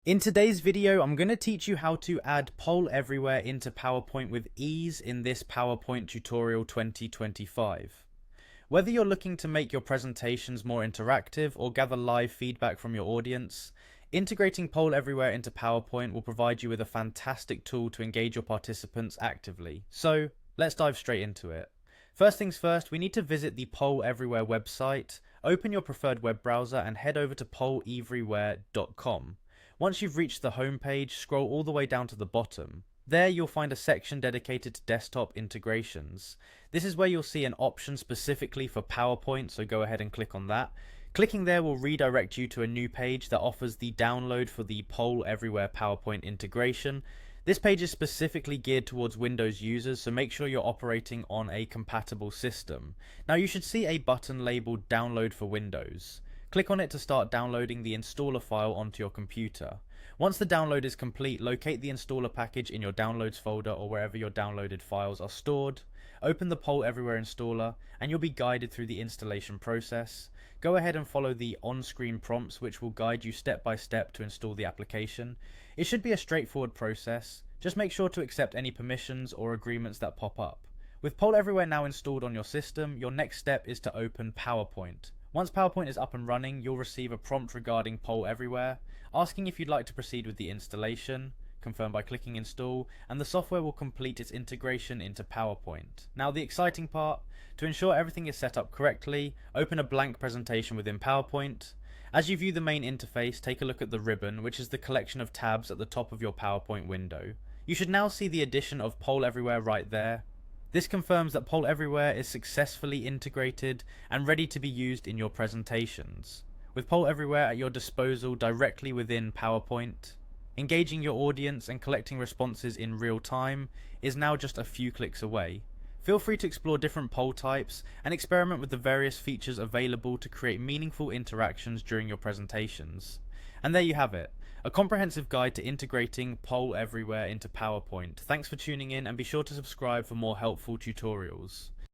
In today's video, I'm going to teach you how to add Poll Everywhere into PowerPoint with ease in this PowerPoint tutorial 2025. Whether you're looking to make your presentations more interactive or gather live feedback from your audience, integrating Poll Everywhere into PowerPoint will provide you with a fantastic tool to engage your participants actively. So let's dive straight into it. First things first, we need to visit the Poll Everywhere website, open your preferred web browser and head over to polleverywhere.com. Once you've reached the home page, scroll all the way down to the bottom. There you'll find a section dedicated to desktop integrations. This is where you'll see an option specifically for PowerPoint, so go ahead and click on that. Clicking there will redirect you to a new page that offers the download for the Poll Everywhere PowerPoint integration. This page is specifically geared towards Windows users, so make sure you're operating on a compatible system. Now you should see a button labeled Download for Windows. Click on it to start downloading the installer file onto your computer. Once the download is complete, locate the installer package in your downloads folder or wherever your downloaded files are stored. Open the Poll Everywhere installer and you'll be guided through the installation process. Go ahead and follow the on-screen prompts which will guide you step by step to install the application. It should be a straightforward process. Just make sure to accept any permissions or agreements that pop up. With Poll Everywhere now installed on your system, your next step is to open PowerPoint. Once PowerPoint is up and running, you'll receive a prompt regarding Poll Everywhere, asking if you'd like to proceed with the installation. Confirm by clicking install, and the software will complete its integration into PowerPoint. Now the exciting part, to ensure everything is set up correctly, open a blank presentation within PowerPoint. As you view the main interface, take a look at the ribbon, which is the collection of tabs at the top of your PowerPoint window. You should now see the addition of Poll Everywhere right there. This confirms that Poll Everywhere is successfully integrated and ready to be used in your presentations. With Poll Everywhere at your disposal directly within PowerPoint, engaging your audience and collecting responses in real time is now just a few clicks away. Feel free to explore different poll types and experiment with the various features available to create meaningful interactions during your presentations. And there you have it, a comprehensive guide to integrating Poll Everywhere into PowerPoint. Thanks for tuning in and be sure to subscribe for more helpful tutorials.